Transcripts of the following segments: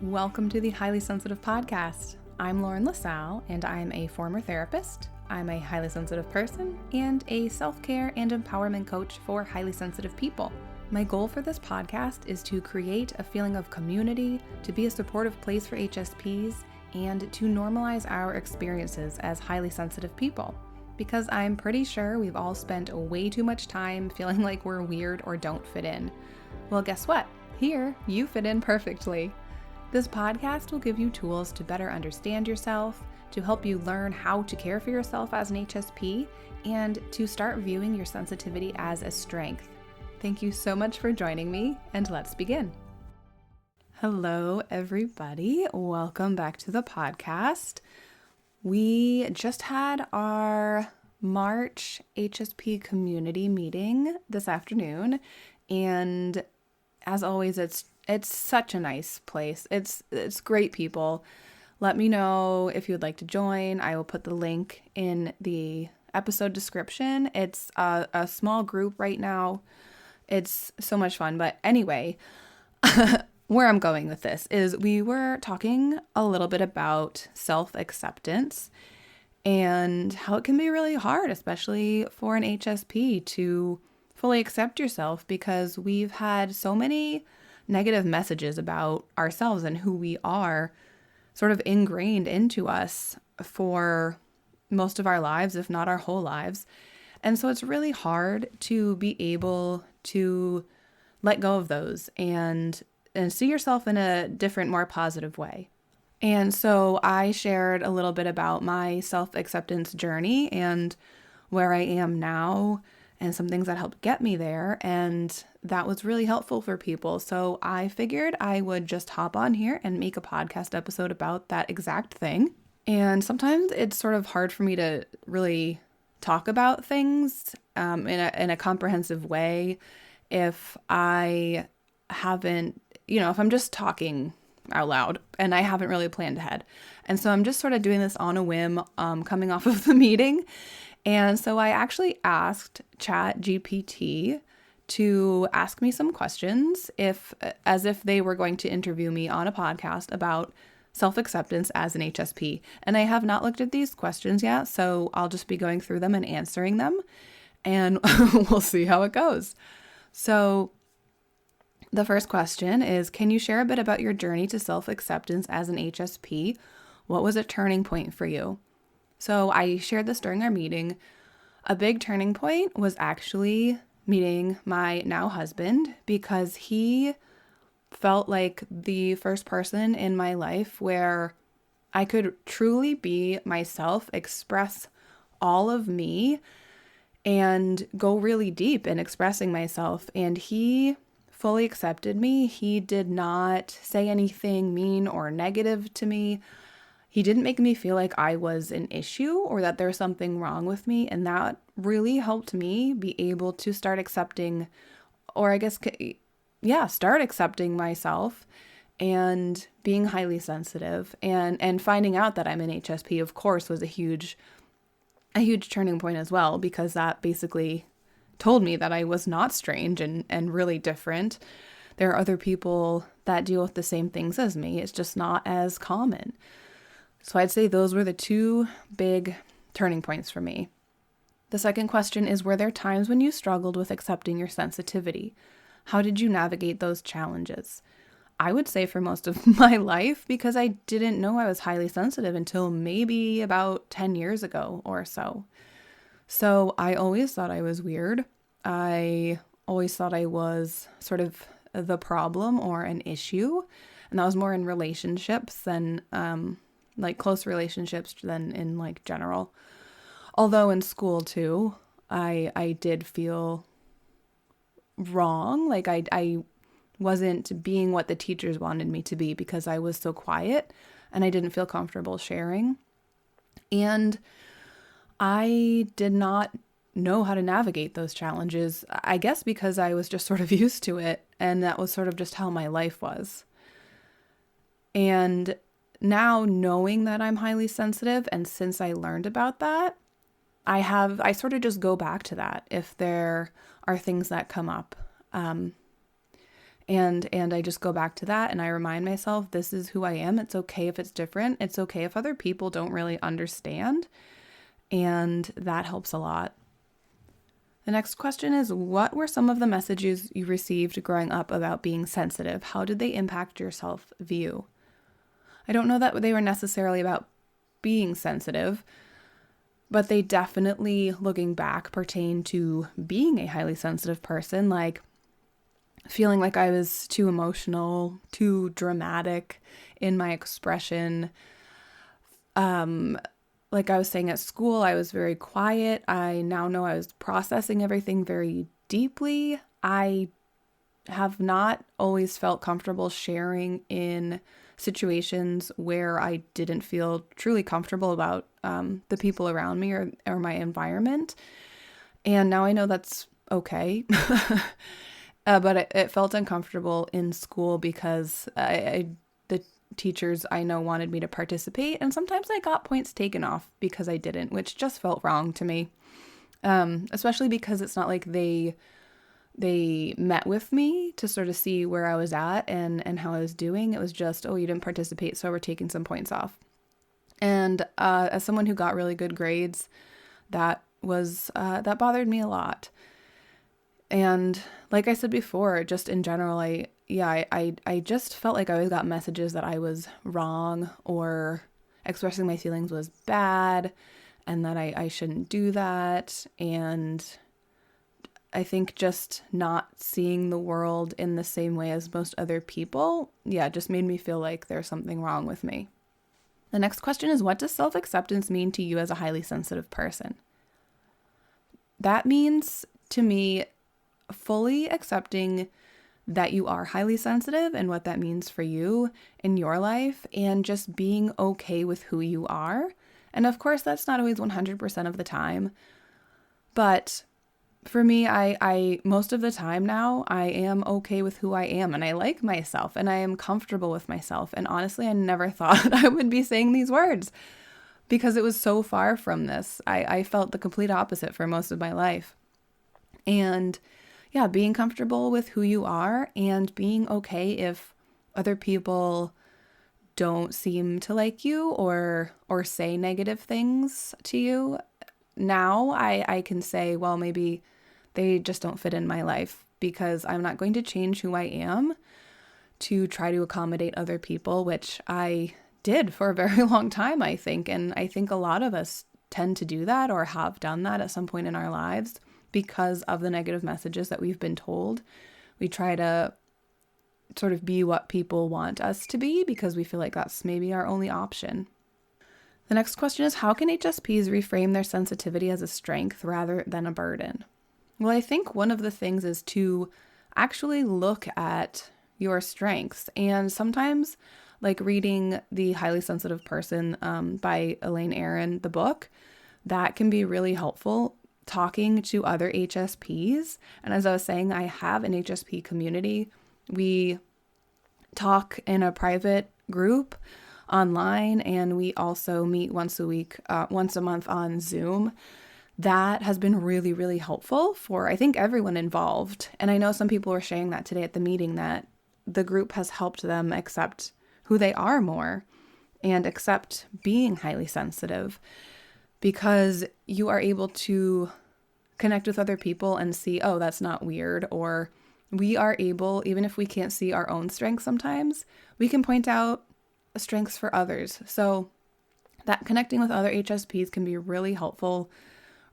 Welcome to the Highly Sensitive Podcast. I'm Lauren LaSalle, and I'm a former therapist. I'm a highly sensitive person and a self-care and empowerment coach for highly sensitive people. My goal for this podcast is to create a feeling of community, to be a supportive place for HSPs, and to normalize our experiences as highly sensitive people. Because I'm pretty sure we've all spent way too much time feeling like we're weird or don't fit in. Well, guess what? Here, you fit in perfectly. This podcast will give you tools to better understand yourself, to help you learn how to care for yourself as an HSP, and to start viewing your sensitivity as a strength. Thank you so much for joining me, and let's begin. Hello, everybody. Welcome back to the podcast. We just had our March HSP community meeting this afternoon, and as always, it's such a nice place. It's great people. Let me know if you would like to join. I will put the link in the episode description. It's a small group right now. It's so much fun. But anyway, where I'm going with this is we were talking a little bit about self-acceptance and how it can be really hard, especially for an HSP, to fully accept yourself because we've had so many negative messages about ourselves and who we are sort of ingrained into us for most of our lives, if not our whole lives. And so it's really hard to be able to let go of those and see yourself in a different, more positive way. And so I shared a little bit about my self-acceptance journey and where I am now and some things that helped get me there. And that was really helpful for people. So I figured I would just hop on here and make a podcast episode about that exact thing. And sometimes it's sort of hard for me to really talk about things in a comprehensive way if I haven't, if I'm just talking out loud and I haven't really planned ahead. And so I'm just sort of doing this on a whim, coming off of the meeting. And so I actually asked ChatGPT to ask me some questions as if they were going to interview me on a podcast about self-acceptance as an HSP. And I have not looked at these questions yet, so I'll just be going through them and answering them, and we'll see how it goes. So the first question is, can you share a bit about your journey to self-acceptance as an HSP? What was a turning point for you? So I shared this during our meeting. A big turning point was actually meeting my now husband, because he felt like the first person in my life where I could truly be myself, express all of me, and go really deep in expressing myself. And he fully accepted me. He did not say anything mean or negative to me. He didn't make me feel like I was an issue or that there's something wrong with me. And that really helped me be able to start accepting, or I guess, start accepting myself and being highly sensitive. And finding out that I'm an HSP, of course, was a huge turning point as well, because that basically told me that I was not strange and really different. There are other people that deal with the same things as me. It's just not as common. So I'd say those were the two big turning points for me. The second question is, were there times when you struggled with accepting your sensitivity? How did you navigate those challenges? I would say for most of my life, because I didn't know I was highly sensitive until maybe about 10 years ago or so. So I always thought I was weird. I always thought I was sort of the problem or an issue. And that was more in relationships than close relationships than in general. Although in school too, I did feel wrong. I wasn't being what the teachers wanted me to be because I was so quiet and I didn't feel comfortable sharing. And I did not know how to navigate those challenges, I guess because I was just sort of used to it, and that was sort of just how my life was. And now, knowing that I'm highly sensitive, and since I learned about that, I sort of just go back to that if there are things that come up. And I just go back to that and I remind myself, this is who I am. It's okay if it's different. It's okay if other people don't really understand. And that helps a lot. The next question is, what were some of the messages you received growing up about being sensitive? How did they impact your self-view? I don't know that they were necessarily about being sensitive, but they definitely, looking back, pertain to being a highly sensitive person, like feeling like I was too emotional, too dramatic in my expression. Like I was saying at school, I was very quiet. I now know I was processing everything very deeply. I have not always felt comfortable sharing in situations where I didn't feel truly comfortable about the people around me or my environment. And now I know that's okay. But it felt uncomfortable in school because the teachers I know wanted me to participate, and sometimes I got points taken off because I didn't, which just felt wrong to me. Especially because it's not like they met with me to sort of see where I was at and how I was doing. It was just, oh, you didn't participate, so we're taking some points off. And as someone who got really good grades, that bothered me a lot. And like I said before, just in general, I just felt like I always got messages that I was wrong or expressing my feelings was bad and that I shouldn't do that. And I think just not seeing the world in the same way as most other people, just made me feel like there's something wrong with me. The next question is, what does self-acceptance mean to you as a highly sensitive person? That means to me fully accepting that you are highly sensitive and what that means for you in your life, and just being okay with who you are. And of course, that's not always 100% of the time, but for me, I most of the time now, I am okay with who I am, and I like myself, and I am comfortable with myself. And honestly, I never thought I would be saying these words because it was so far from this. I felt the complete opposite for most of my life. And being comfortable with who you are and being okay if other people don't seem to like you or say negative things to you. Now I can say, well, maybe they just don't fit in my life, because I'm not going to change who I am to try to accommodate other people, which I did for a very long time, I think. And I think a lot of us tend to do that or have done that at some point in our lives because of the negative messages that we've been told. We try to sort of be what people want us to be because we feel like that's maybe our only option. The next question is, how can HSPs reframe their sensitivity as a strength rather than a burden? Well, I think one of the things is to actually look at your strengths. And sometimes, like reading The Highly Sensitive Person by Elaine Aron, the book, that can be really helpful. Talking to other HSPs. And as I was saying, I have an HSP community. We talk in a private group online, and we also meet once a month on Zoom. That has been really, really helpful for, I think, everyone involved. And I know some people were sharing that today at the meeting, that the group has helped them accept who they are more and accept being highly sensitive, because you are able to connect with other people and see, oh, that's not weird. Or we are able, even if we can't see our own strengths sometimes, we can point out strengths for others. So that connecting with other HSPs can be really helpful.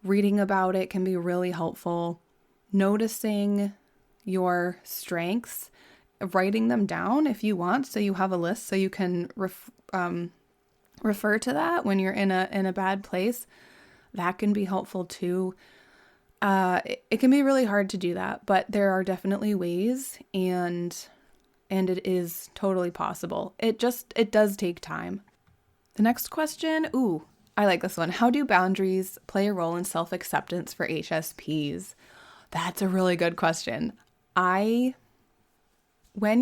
Reading about it can be really helpful. Noticing your strengths, writing them down if you want, so you have a list so you can refer to that when you're in a bad place. That can be helpful too. It can be really hard to do that, but there are definitely ways, and it is totally possible. It does take time. The next question, I like this one. How do boundaries play a role in self-acceptance for HSPs? That's a really good question. When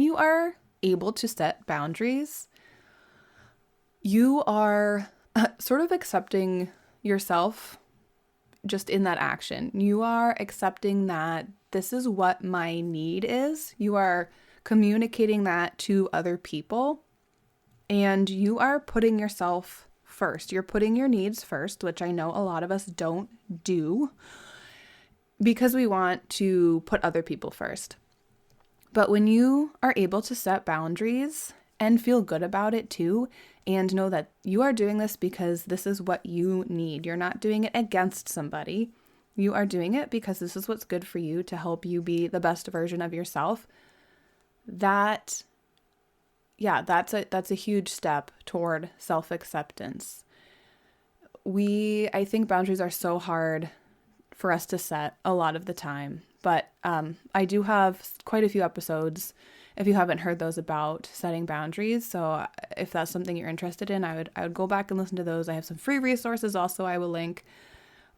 you are able to set boundaries, you are sort of accepting yourself just in that action. You are accepting that this is what my need is. You are communicating that to other people, and you are putting yourself first. You're putting your needs first, which I know a lot of us don't do because we want to put other people first. But when you are able to set boundaries and feel good about it too, and know that you are doing this because this is what you need, you're not doing it against somebody. You are doing it because this is what's good for you to help you be the best version of yourself. That's a huge step toward self-acceptance. I think boundaries are so hard for us to set a lot of the time, but I do have quite a few episodes, if you haven't heard those, about setting boundaries. So if that's something you're interested in, I would go back and listen to those. I have some free resources also I will link.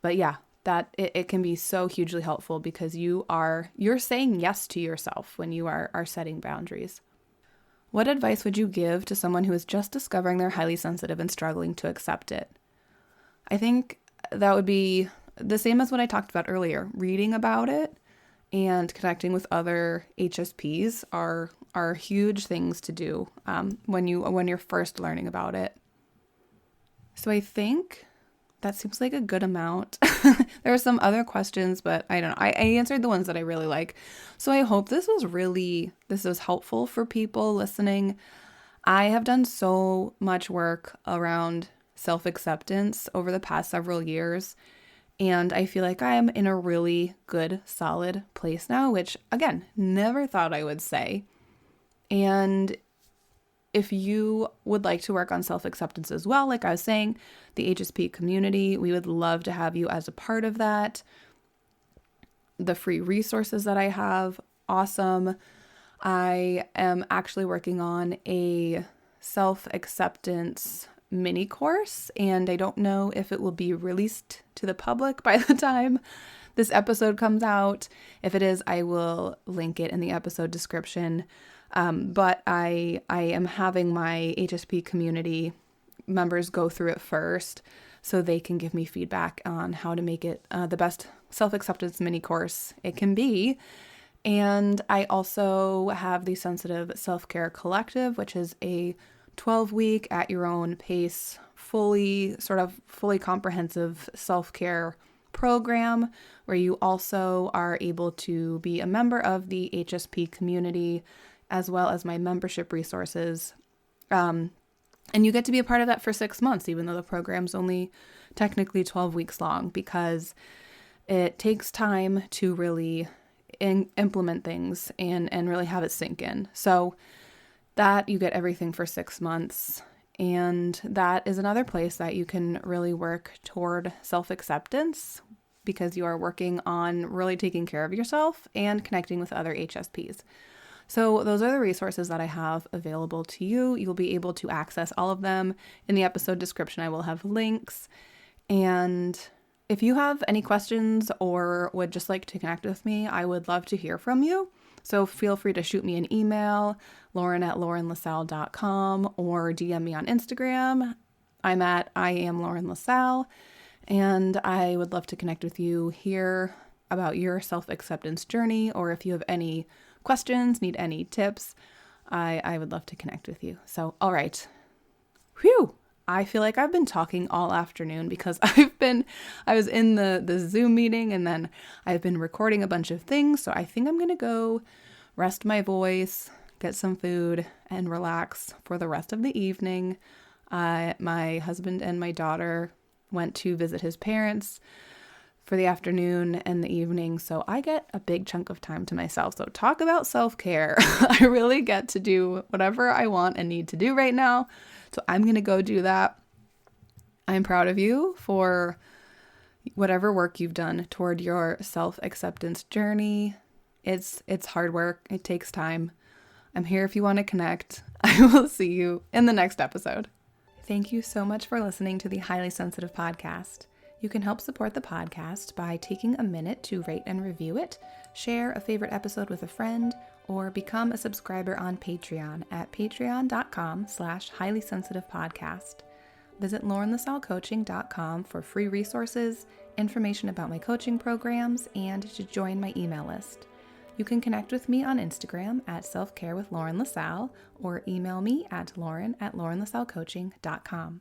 But yeah, that it can be so hugely helpful because you're saying yes to yourself when you are setting boundaries. What advice would you give to someone who is just discovering they're highly sensitive and struggling to accept it? I think that would be the same as what I talked about earlier. Reading about it and connecting with other HSPs are huge things to do when you're first learning about it. So I think that seems like a good amount. There are some other questions, but I don't know. I answered the ones that I really like. So I hope this was helpful for people listening. I have done so much work around self-acceptance over the past several years, and I feel like I am in a really good, solid place now, which, again, never thought I would say. And if you would like to work on self-acceptance as well, like I was saying, the HSP community, we would love to have you as a part of that. The free resources that I have, awesome. I am actually working on a self-acceptance mini course, and I don't know if it will be released to the public by the time this episode comes out. If it is, I will link it in the episode description. But I am having my HSP community members go through it first so they can give me feedback on how to make it the best self-acceptance mini course it can be. And I also have the Sensitive Self-Care Collective, which is a 12-week at your own pace, fully comprehensive self-care program where you also are able to be a member of the HSP community as well as my membership resources. And you get to be a part of that for 6 months, even though the program's only technically 12 weeks long, because it takes time to really implement things and really have it sink in. So that you get everything for 6 months. And that is another place that you can really work toward self-acceptance because you are working on really taking care of yourself and connecting with other HSPs. So those are the resources that I have available to you. You'll be able to access all of them. In the episode description, I will have links. And if you have any questions or would just like to connect with me, I would love to hear from you. So feel free to shoot me an email, lauren@laurenlasalle.com, or DM me on Instagram. I'm at IamLaurenLasalle, and I would love to connect with you here about your self-acceptance journey, or if you have any questions, need any tips, I would love to connect with you. So, all right. Whew. I feel like I've been talking all afternoon because I was in the Zoom meeting and then I've been recording a bunch of things. So I think I'm going to go rest my voice, get some food, and relax for the rest of the evening. My husband and my daughter went to visit his parents for the afternoon and the evening, so I get a big chunk of time to myself. So talk about self-care. I really get to do whatever I want and need to do right now. So I'm going to go do that. I'm proud of you for whatever work you've done toward your self-acceptance journey. It's hard work. It takes time. I'm here if you want to connect. I will see you in the next episode. Thank you so much for listening to the Highly Sensitive Podcast. You can help support the podcast by taking a minute to rate and review it, share a favorite episode with a friend, or become a subscriber on Patreon at patreon.com/highlysensitivepodcast. Visit laurenlasallecoaching.com for free resources, information about my coaching programs, and to join my email list. You can connect with me on Instagram at Self Care with Lauren LaSalle or email me at lauren@laurenlasallecoaching.com.